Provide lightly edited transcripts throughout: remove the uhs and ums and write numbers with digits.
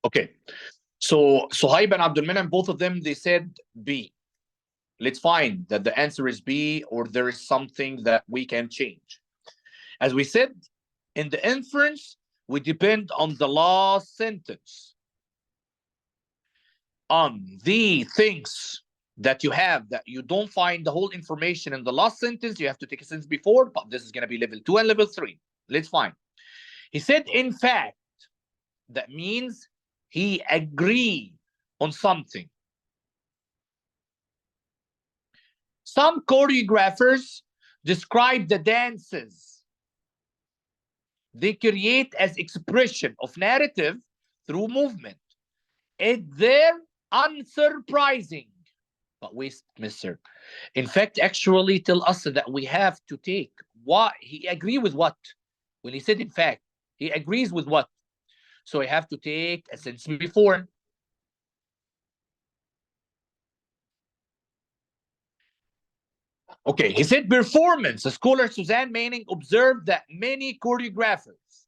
Okay. So Suhaib and Abdul Minan, both of them, they said B. Let's find that the answer is B, or there is something that we can change. As we said, in the inference, we depend on the last sentence, on the things that you have, that you don't find the whole information in the last sentence. You have to take a sentence before, but this is going to be level 2 and level 3. Let's find. He said, in fact, that means he agreed on something. Some choreographers describe the dances they create as expression of narrative through movement. They're unsurprising. But wait, mister. In fact, actually tell us that we have to take what he agree with what? When he said in fact, he agrees with what? So I have to take a sentence before. Okay, he said performance. Scholar Suzanne Manning observed that many choreographers,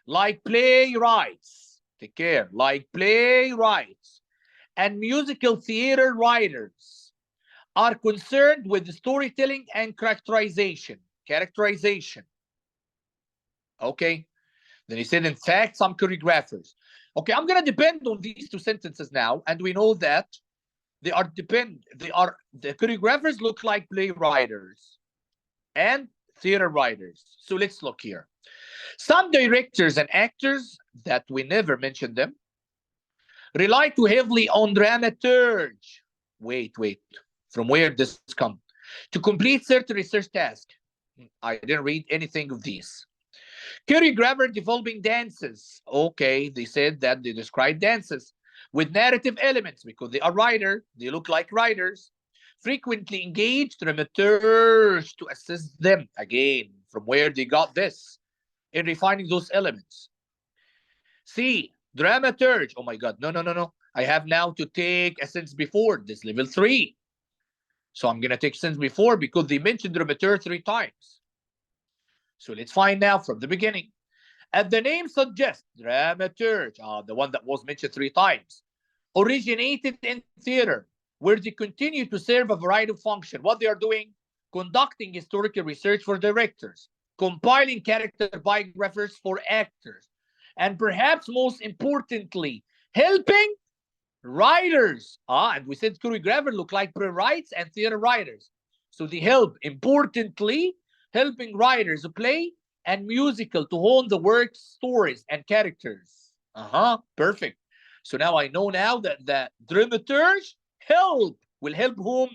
like playwrights, take care, like playwrights and musical theater writers, are concerned with storytelling and characterization. Okay. Then he said, in fact, some choreographers. Okay, I'm going to depend on these two sentences now, and we know that the choreographers look like playwriters and theater writers. So let's look here. Some directors and actors that we never mentioned them rely too heavily on dramaturge. Wait. From where this come? To complete certain research task. I didn't read anything of these. Choreographer developing dances. Okay, they said that they describe dances with narrative elements because they are writers. They look like writers. Frequently engage dramaturgs to assist them. Again, from where they got this in refining those elements. C, dramaturge. Oh my God, no. I have now to take a sentence before this level 3. So I'm going to take sentence before because they mentioned dramaturge 3 times. So let's find out from the beginning. As the name suggests, dramaturge, the one that was mentioned 3 times, originated in theater, where they continue to serve a variety of functions. What they are doing? Conducting historical research for directors, compiling character biographers for actors, and perhaps most importantly, helping writers. And we said choreographers look like playwrights and theater writers. So they help, importantly, helping writers play and musical to hone the work's stories and characters. Perfect. So now I know now that the dramaturge will help whom?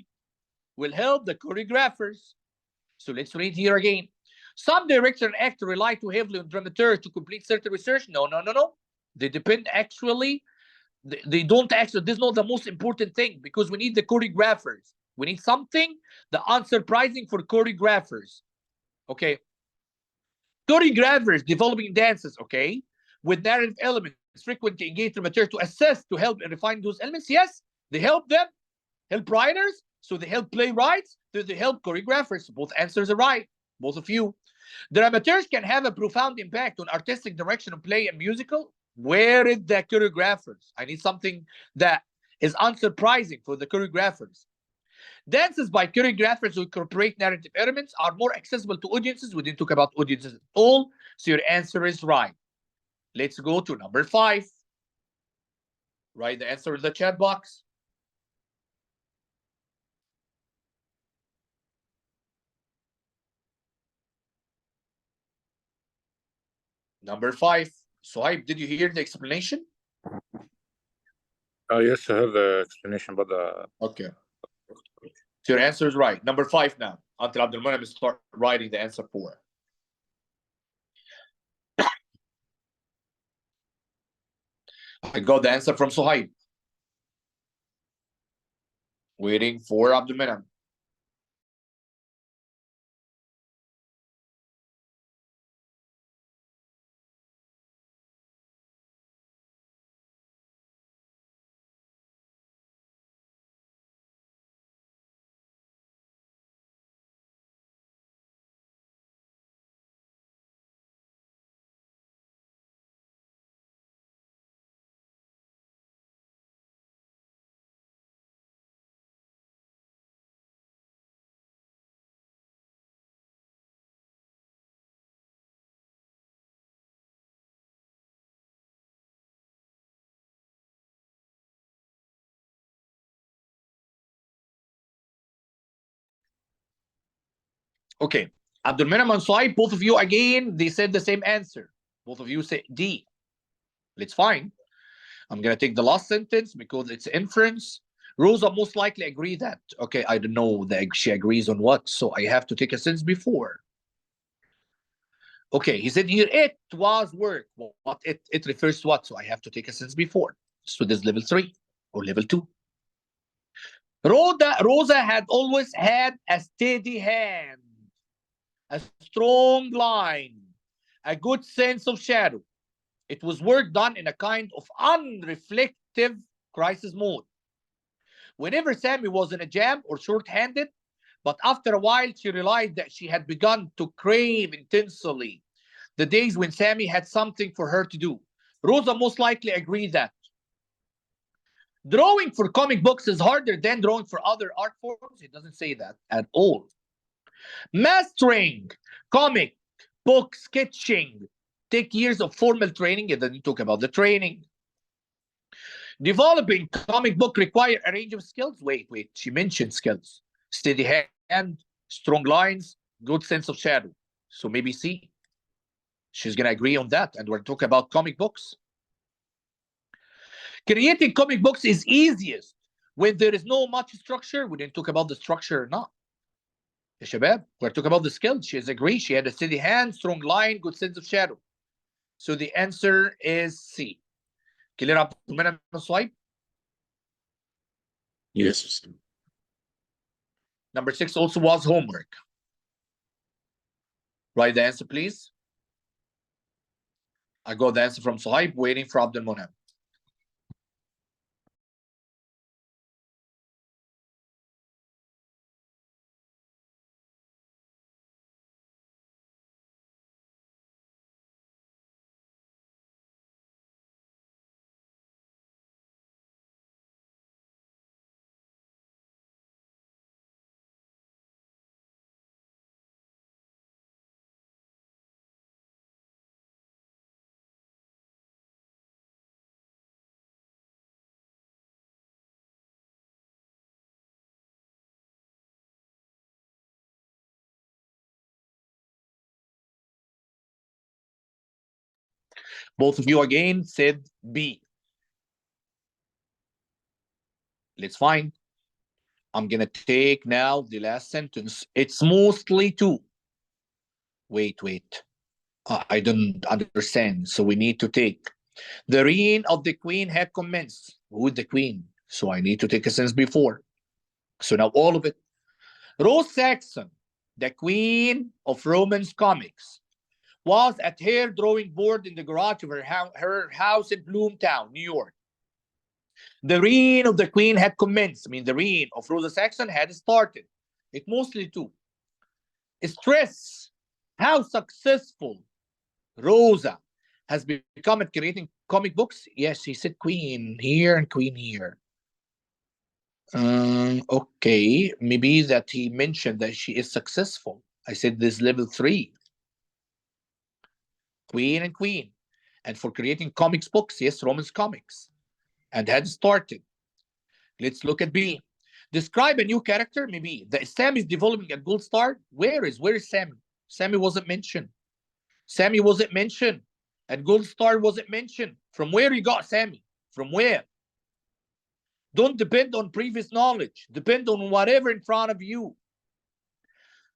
Will help the choreographers. So let's read here again. Some director and actor rely too heavily on dramaturge to complete certain research. No. They depend actually. They don't actually. This is not the most important thing because we need the choreographers. We need something the unsurprising for choreographers. Okay. Choreographers developing dances, okay, with narrative elements, frequently engage the material to assess, to help and refine those elements. Yes, they help them, help writers, so they help playwrights, so they help choreographers. Both answers are right, both of you. Dramateurs can have a profound impact on artistic direction of play and musical. Where is the choreographers? I need something that is unsurprising for the choreographers. Dances by choreographers who incorporate narrative elements are more accessible to audiences. We didn't talk about audiences at all, so your answer is right. Let's go to number 5. Write the answer in the chat box. Number 5. Suhaib, did you hear the explanation? Yes, I have the explanation, but okay. So your answer is right. Number 5 now. Until Abdul start writing the answer 4. I got the answer from Suhaib. Waiting for Abdul Okay. Abdul Menam and Saib, both of you again, they said the same answer. Both of you say D. Let's find. I'm going to take the last sentence because it's inference. Rosa most likely agree that. Okay, I don't know that she agrees on what, so I have to take a sentence before. Okay, he said here it was work. What it refers to what? So I have to take a sentence before. So this is level 3 or level 2. Rosa had always had a steady hand, a strong line, a good sense of shadow. It was work done in a kind of unreflective crisis mode. Whenever Sammy was in a jam or short-handed, but after a while she realized that she had begun to crave intensely the days when Sammy had something for her to do. Rosa most likely agreed that drawing for comic books is harder than drawing for other art forms. It doesn't say that at all. Mastering comic book sketching take years of formal training. It doesn't talk about the training. Developing comic book require a range of skills. Wait. She mentioned skills. Steady hand, strong lines, good sense of shadow. So maybe C. She's going to agree on that. And we're talking about comic books. Creating comic books is easiest when there is no much structure. We didn't talk about the structure or not. يا شباب, we're talking about the skills. She has agreed. She had a steady hand, strong line, good sense of shadow. So the answer is C. Clear up the swipe. Yes. Number 6 also was homework. Write the answer, please. I got the answer from Suhaib, waiting for Abdul Munam. Both of you again said B. Let's find. I'm going to take now the last sentence. It's mostly 2. Wait. I don't understand. So we need to take. The reign of the queen had commenced. Who is the queen? So I need to take a sentence before. So now all of it. Rose Saxon, the queen of Romance comics, was at her drawing board in the garage of her house in Bloomtown, New York. The reign of the queen had commenced. I mean, the reign of Rosa Saxon had started. It mostly 2. Stress how successful Rosa has become at creating comic books. Yes, he said queen here and queen here. Okay, maybe that he mentioned that she is successful. I said this level 3. Queen and queen. And for creating comics books, yes, Romance comics. And had started. Let's look at B. Describe a new character, maybe. The Sam is developing a gold star. Where is Sammy? Sammy wasn't mentioned. Sammy wasn't mentioned. And gold star wasn't mentioned. From where you got Sammy? From where? Don't depend on previous knowledge. Depend on whatever in front of you.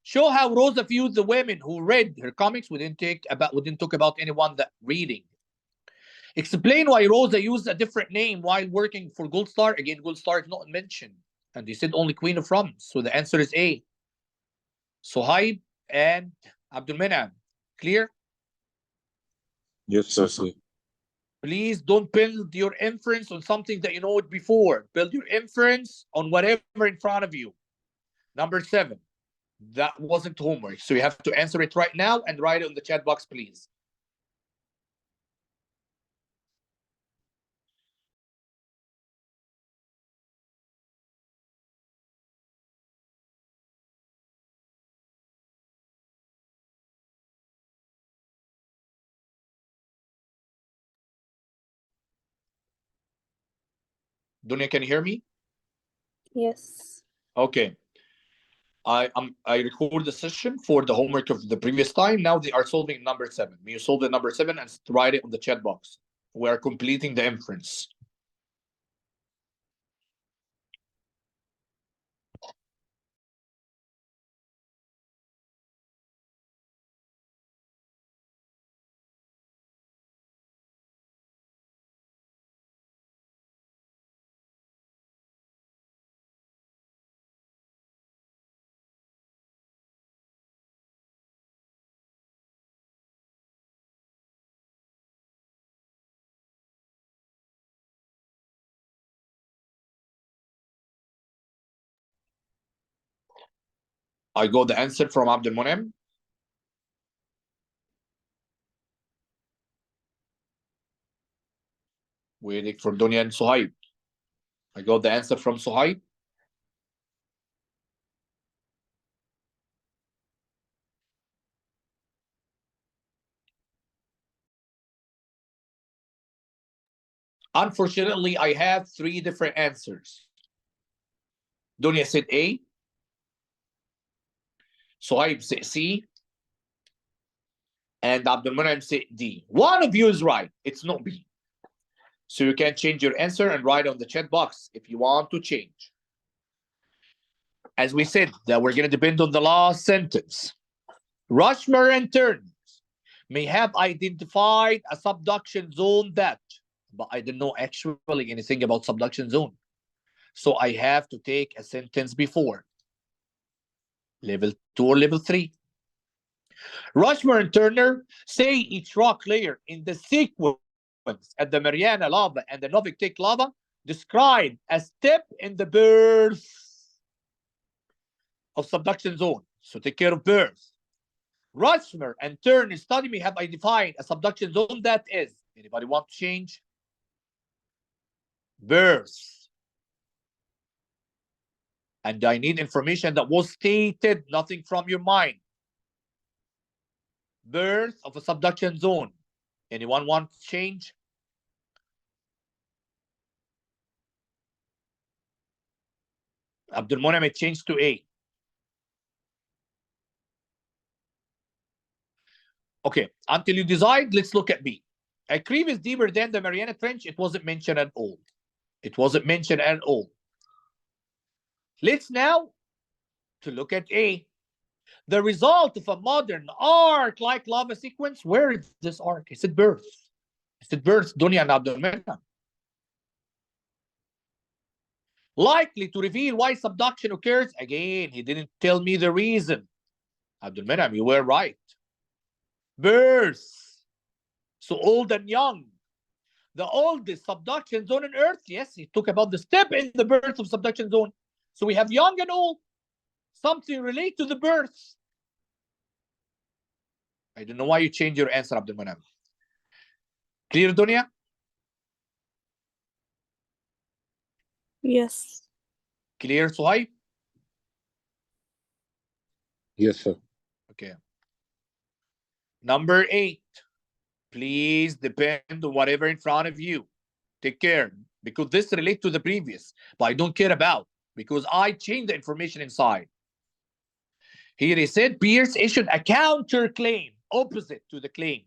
Show how Rosa views the women who read her comics. We didn't talk about anyone that reading. Explain why Rosa used a different name while working for Gold Star. Again, Gold Star is not mentioned. And they said only Queen of Rum. So the answer is A. Suhaib and Abdul Menam. Clear? Yes, sir. Please don't build your inference on something that you know it before. Build your inference on whatever in front of you. Number 7. That wasn't homework. So you have to answer it right now and write it in the chat box, please. Dunya, can you hear me? Yes. Okay. I record the session for the homework of the previous time. Now they are solving number 7. You solve the number 7 and write it on the chat box. We are completing the inference. I got the answer from Abdul Munem. Waiting for Dunya and Suhaib. I got the answer from Suhaib. Unfortunately, I have 3 different answers. Dunya said A. Suhaib said C. And Abdul Munem said D. One of you is right. It's not B. So you can change your answer and write on the chat box if you want to change. As we said, that we're going to depend on the last sentence. Rushmore and Turner may have identified a subduction zone that, but I didn't know actually anything about subduction zone. So I have to take a sentence before. Level 2 or level 3. Rushmore and Turner say each rock layer in the sequence at the Mariana lava and the Novik Lake lava describe a step in the birth of subduction zone. So take care of birth. Rushmore and Turner study may have identified a subduction zone that is, anybody want to change? Birth. And I need information that was stated, nothing from your mind. Birth of a subduction zone. Anyone want to change? Abdul Munem, it changed to A. Okay, until you decide, let's look at B. A crevice deeper than the Mariana Trench, it wasn't mentioned at all. It wasn't mentioned at all. Let's now to look at A. The result of a modern arc-like lava sequence. Where is this arc? Is it birth? Is it birth, Dunya and Abdul Munem? Likely to reveal why subduction occurs. Again, he didn't tell me the reason. Abdul Munem, you were right. Birth. So old and young. The oldest subduction zone on Earth. Yes, he talked about the step in the birth of subduction zone. So we have young and old. Something relate to the birth. I don't know why you changed your answer, Abdul Munem. Clear, Dunya? Yes. Clear, Suhaib? Yes, sir. Okay. Number 8. Please depend on whatever in front of you. Take care, because this relates to the previous, but I don't care about, because I changed the information inside. Here he said Pierce issued a counterclaim opposite to the claim.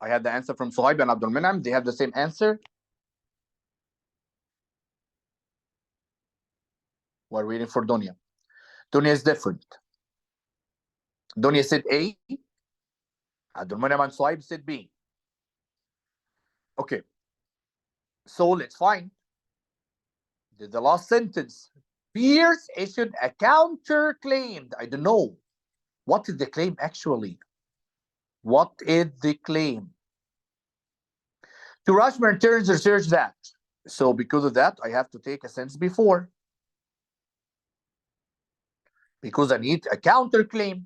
I had the answer from Suhaib and Abdul Minam. They have the same answer. We're waiting for Dunya. Dunya is different. Dunya said A. Abdul Minam and Suhaib said B. Okay. So let's find the last sentence. Pierce issued a counterclaim. I don't know. What is the claim actually? What is the claim? To Rushmore returns research that. So because of that, I have to take a sentence before. Because I need a counterclaim.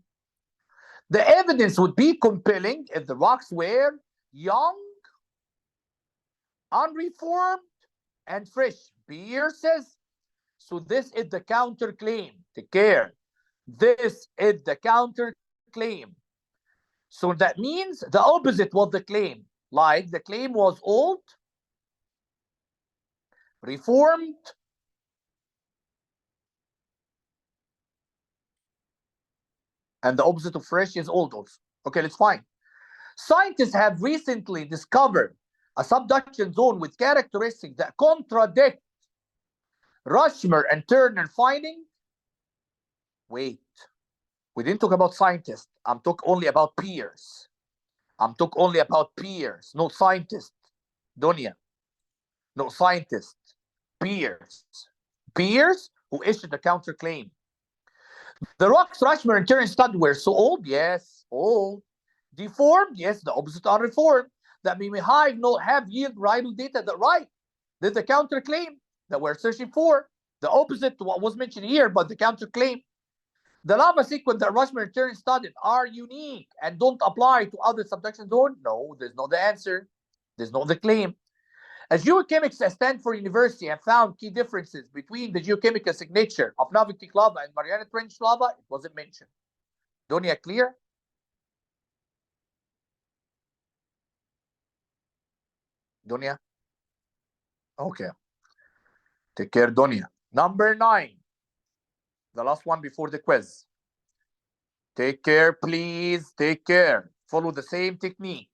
The evidence would be compelling if the rocks were young, unreformed, and fresh. Pierce says. So this is the counterclaim. Take care. This is the counterclaim. So that means the opposite was the claim. Like the claim was old, reformed, and the opposite of fresh is old also. Okay, let's find. Scientists have recently discovered a subduction zone with characteristics that contradict Rushmer and Turner finding. Wait, we didn't talk about scientists. I'm talking only about peers. I'm talking only about peers, no scientists. Dunya, no scientists. Peers. Peers who issued a counterclaim. The rocks Rushmer and Turner studied were so old, yes, old. Deformed, yes, the opposite unreformed. That means we have yield reliable data that right. There's the counterclaim that we're searching for. The opposite to what was mentioned here, but the counterclaim. The lava sequence that Rushmer and Turner studied are unique and don't apply to other subduction zones. No, there's no the answer. There's no the claim. As geochemists at Stanford University have found key differences between the geochemical signature of Navitic lava and Mariana Trench lava, it wasn't mentioned. Dunya, clear? Dunya? Okay. Take care, Dunya. Number 9. The last one before the quiz. Take care, please. Take care. Follow the same technique.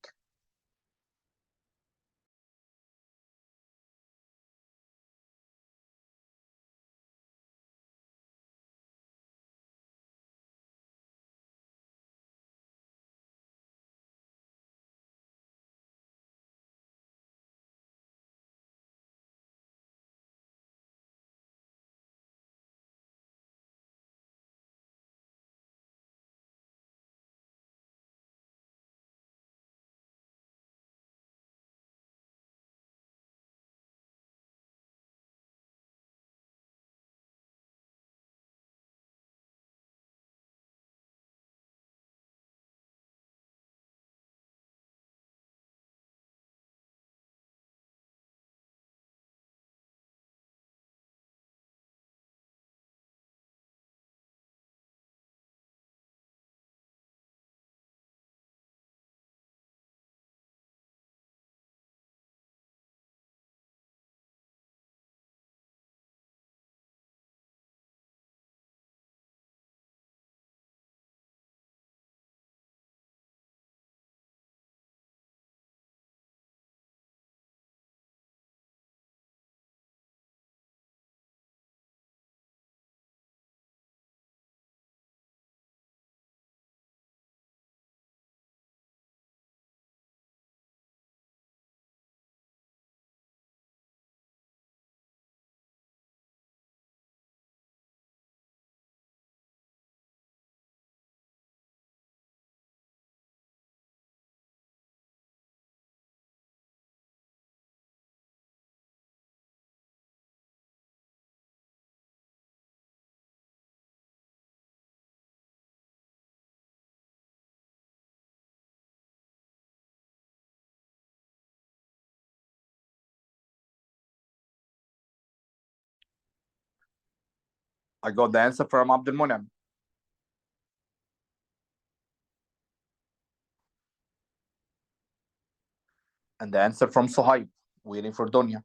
I got the answer from Abdul Munam. And the answer from Suhaib. Waiting for Dunya.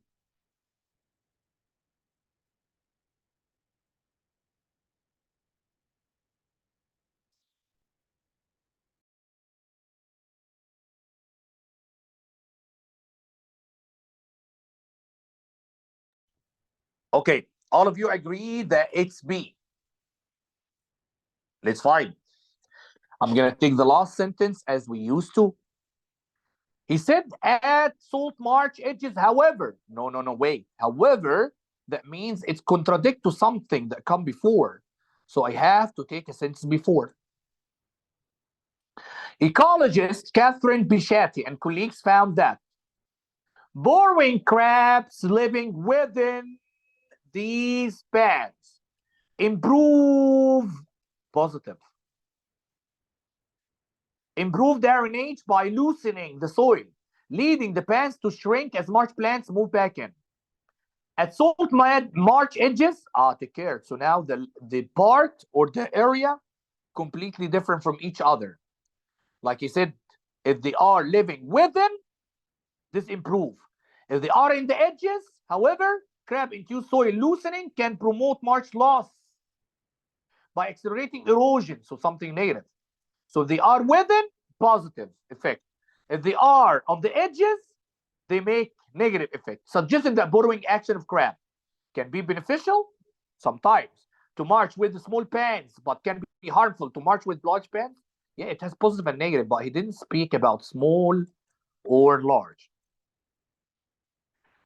Okay, all of you agree that it's B. Let's find. I'm going to take the last sentence as we used to. He said at salt marsh edges, however. No, wait. However, that means it's contradict to something that come before. So I have to take a sentence before. Ecologist Catherine Bichatti and colleagues found that burrowing crabs living within these pans improve positive. Improve their drainage by loosening the soil, leading the pans to shrink as marsh plants move back in. At salt marsh edges, take care. So now the part or the area completely different from each other. Like he said, if they are living within, this improve. If they are in the edges, however, crab-induced soil loosening can promote marsh loss by accelerating erosion, so something negative. So they are within, positive effect. If they are on the edges, they make negative effect, suggesting that burrowing action of crab can be beneficial sometimes to march with the small pans, but can be harmful to march with large pans. Yeah, it has positive and negative, but he didn't speak about small or large.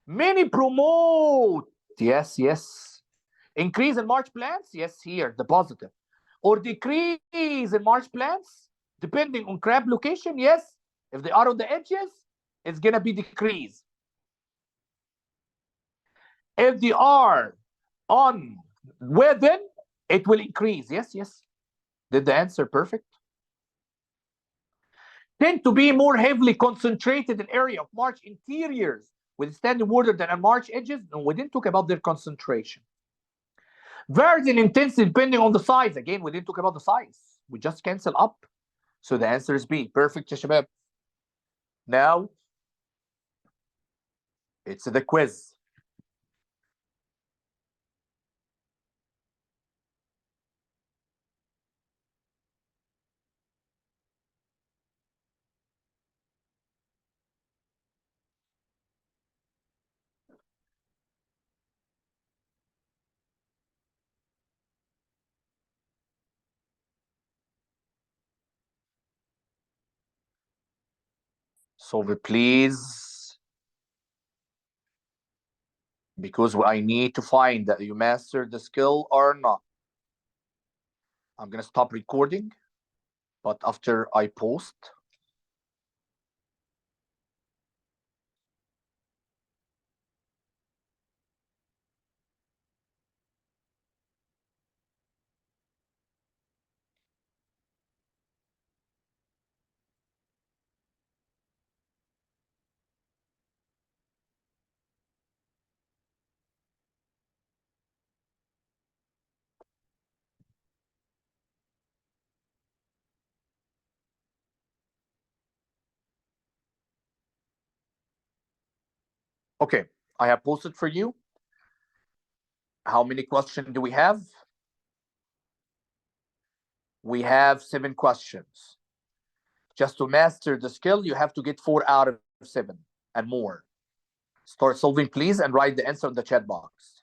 Many promote, yes. Increase in marsh plants, yes, here, the positive. Or decrease in marsh plants, depending on crab location, yes. If they are on the edges, it's going to be decrease. If they are on within, it will increase, yes. Did the answer perfect? Tend to be more heavily concentrated in area of marsh interiors with standing water than on marsh edges. And we didn't talk about their concentration. Varies in intensity depending on the size. Again, we didn't talk about the size. We just cancel up. So the answer is B. Perfect, ya shabab. Now, it's the quiz. Solve it, please. Because I need to find that you mastered the skill or not. I'm going to stop recording, but after I post. Okay, I have posted for you. How many questions do we have? We have 7 questions. Just to master the skill, you have to get 4 out of 7 and more. Start solving, please, and write the answer in the chat box.